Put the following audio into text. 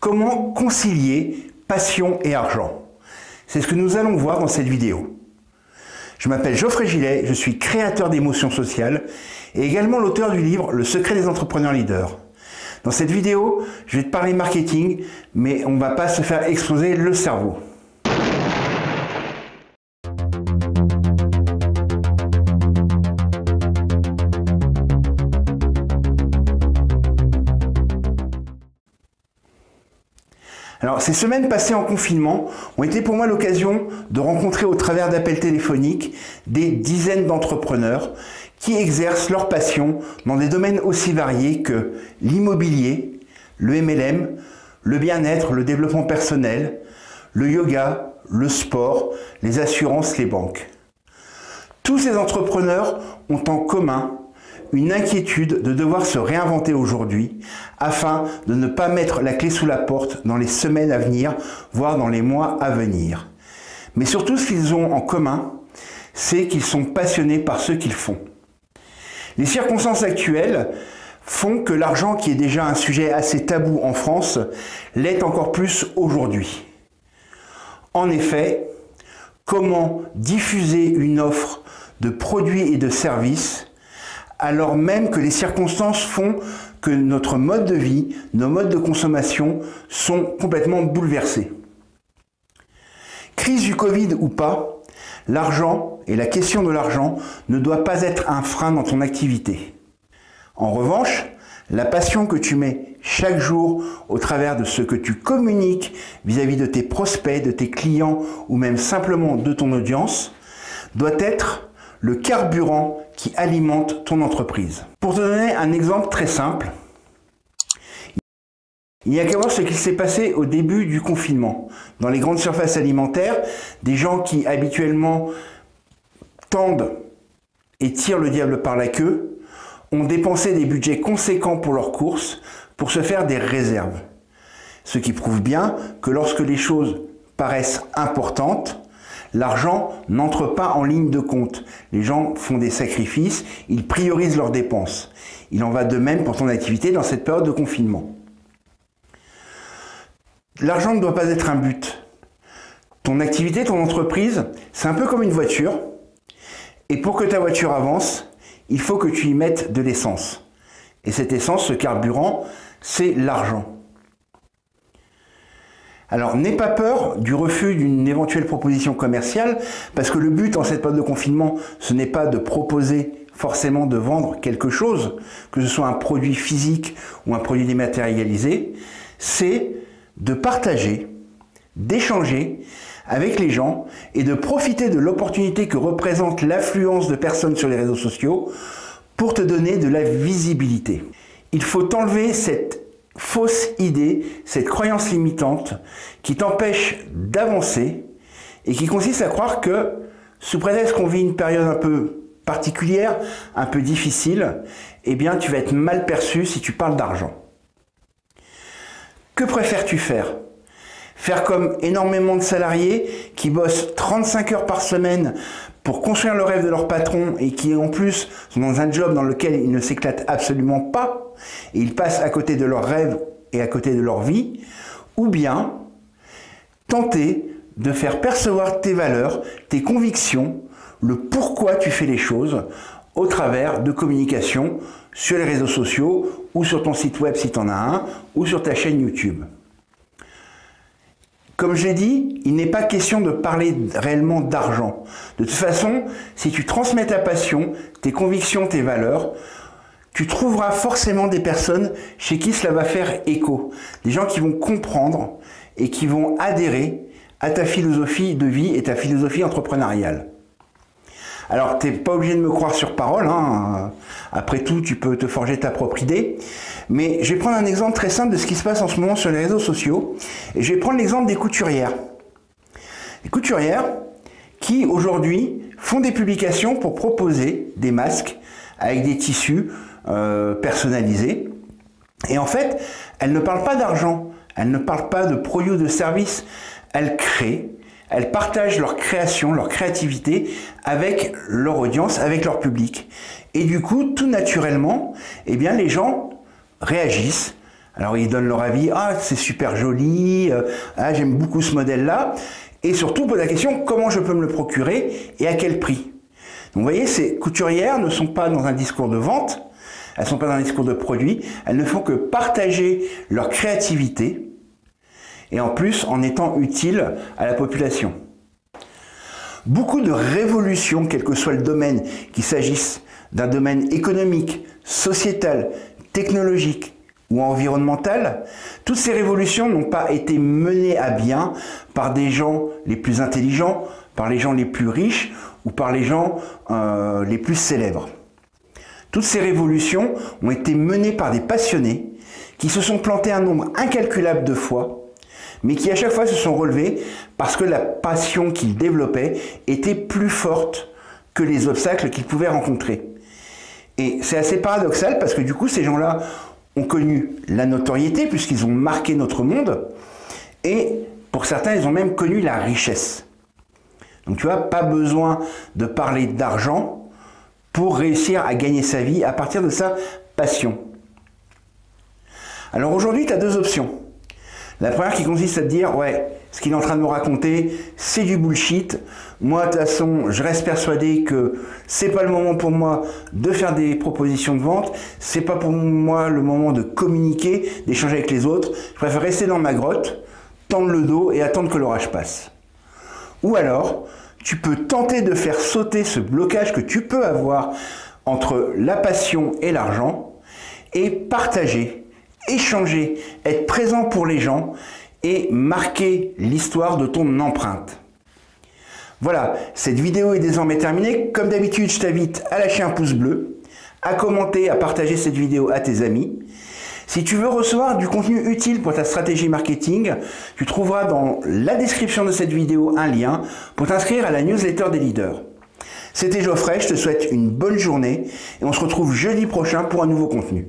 Comment concilier passion et argent? C'est ce que nous allons voir dans cette vidéo. Je m'appelle Geoffrey Gillet, je suis créateur d'émotions sociales et également l'auteur du livre Le secret des entrepreneurs leaders. Dans cette vidéo, je vais te parler marketing, mais on ne va pas se faire exploser le cerveau. Alors, ces semaines passées en confinement ont été pour moi l'occasion de rencontrer au travers d'appels téléphoniques des dizaines d'entrepreneurs qui exercent leur passion dans des domaines aussi variés que l'immobilier, le MLM, le bien-être, le développement personnel, le yoga, le sport, les assurances, les banques. Tous ces entrepreneurs ont en commun une inquiétude de devoir se réinventer aujourd'hui afin de ne pas mettre la clé sous la porte dans les semaines à venir, voire dans les mois à venir. Mais surtout, ce qu'ils ont en commun, c'est qu'ils sont passionnés par ce qu'ils font. Les circonstances actuelles font que l'argent, qui est déjà un sujet assez tabou en France, l'est encore plus aujourd'hui. En effet, comment diffuser une offre de produits et de services alors même que les circonstances font que notre mode de vie, nos modes de consommation sont complètement bouleversés. Crise du Covid ou pas, l'argent et la question de l'argent ne doit pas être un frein dans ton activité. En revanche, la passion que tu mets chaque jour au travers de ce que tu communiques vis-à-vis de tes prospects, de tes clients ou même simplement de ton audience doit être le carburant qui alimente ton entreprise. Pour te donner un exemple très simple, il n'y a qu'à voir ce qu'il s'est passé au début du confinement. Dans les grandes surfaces alimentaires, des gens qui habituellement tendent et tirent le diable par la queue ont dépensé des budgets conséquents pour leurs courses pour se faire des réserves. Ce qui prouve bien que lorsque les choses paraissent importantes, l'argent n'entre pas en ligne de compte. Les gens font des sacrifices, ils priorisent leurs dépenses. Il en va de même pour ton activité dans cette période de confinement. L'argent ne doit pas être un but. Ton activité, ton entreprise, c'est un peu comme une voiture. Et pour que ta voiture avance, il faut que tu y mettes de l'essence. Et cette essence, ce carburant, c'est l'argent. Alors, n'aie pas peur du refus d'une éventuelle proposition commerciale, parce que le but en cette période de confinement, ce n'est pas de proposer forcément de vendre quelque chose, que ce soit un produit physique ou un produit dématérialisé, c'est de partager, d'échanger avec les gens et de profiter de l'opportunité que représente l'affluence de personnes sur les réseaux sociaux pour te donner de la visibilité. Il faut enlever cette fausse idée, cette croyance limitante qui t'empêche d'avancer et qui consiste à croire que, sous prétexte qu'on vit une période un peu particulière, un peu difficile, eh bien tu vas être mal perçu si tu parles d'argent. Que préfères-tu faire? Faire comme énormément de salariés qui bossent 35 heures par semaine pour construire le rêve de leur patron et qui en plus sont dans un job dans lequel ils ne s'éclatent absolument pas et ils passent à côté de leurs rêves et à côté de leur vie, ou bien tenter de faire percevoir tes valeurs, tes convictions, le pourquoi tu fais les choses au travers de communication sur les réseaux sociaux ou sur ton site web si tu en as un ou sur ta chaîne YouTube. Comme je l'ai dit, il n'est pas question de parler réellement d'argent. De toute façon, si tu transmets ta passion, tes convictions, tes valeurs, tu trouveras forcément des personnes chez qui cela va faire écho. Des gens qui vont comprendre et qui vont adhérer à ta philosophie de vie et ta philosophie entrepreneuriale. Alors, tu n'es pas obligé de me croire sur parole, hein. Après tout, tu peux te forger ta propre idée. Mais je vais prendre un exemple très simple de ce qui se passe en ce moment sur les réseaux sociaux. Et je vais prendre l'exemple des couturières. Les couturières qui, aujourd'hui, font des publications pour proposer des masques avec des tissus personnalisés. Et en fait, elles ne parlent pas d'argent, elles ne parlent pas de produits ou de services. Elles créent. Elles partagent leur création, leur créativité avec leur audience, avec leur public. Et du coup, tout naturellement, eh bien, les gens réagissent Alors ils donnent leur avis, ah c'est super joli, ah j'aime beaucoup ce modèle-là, et surtout posent la question comment je peux me le procurer et à quel prix. Donc vous voyez, ces couturières ne sont pas dans un discours de vente, elles ne sont pas dans un discours de produit, elles ne font que partager leur créativité, et en plus en étant utiles à la population. Beaucoup de révolutions, quel que soit le domaine, qu'il s'agisse d'un domaine économique, sociétal, technologique ou environnemental, toutes ces révolutions n'ont pas été menées à bien par des gens les plus intelligents, par les gens les plus riches ou par les gens les plus célèbres. Toutes ces révolutions ont été menées par des passionnés qui se sont plantés un nombre incalculable de fois, mais qui à chaque fois se sont relevés parce que la passion qu'ils développaient était plus forte que les obstacles qu'ils pouvaient rencontrer. Et c'est assez paradoxal parce que du coup ces gens-là ont connu la notoriété puisqu'ils ont marqué notre monde, et pour certains ils ont même connu la richesse. Donc tu vois, pas besoin de parler d'argent pour réussir à gagner sa vie à partir de sa passion. Alors aujourd'hui tu as deux options. La première qui consiste à te dire, ouais, ce qu'il est en train de me raconter, c'est du bullshit. Moi, de toute façon, je reste persuadé que c'est pas le moment pour moi de faire des propositions de vente. C'est pas pour moi le moment de communiquer, d'échanger avec les autres. Je préfère rester dans ma grotte, tendre le dos et attendre que l'orage passe. Ou alors, tu peux tenter de faire sauter ce blocage que tu peux avoir entre la passion et l'argent et partager, échanger, être présent pour les gens et marquer l'histoire de ton empreinte. Voilà, cette vidéo est désormais terminée. Comme d'habitude, je t'invite à lâcher un pouce bleu, à commenter, à partager cette vidéo à tes amis. Si tu veux recevoir du contenu utile pour ta stratégie marketing, tu trouveras dans la description de cette vidéo un lien pour t'inscrire à la newsletter des leaders. C'était Geoffrey, je te souhaite une bonne journée et on se retrouve jeudi prochain pour un nouveau contenu.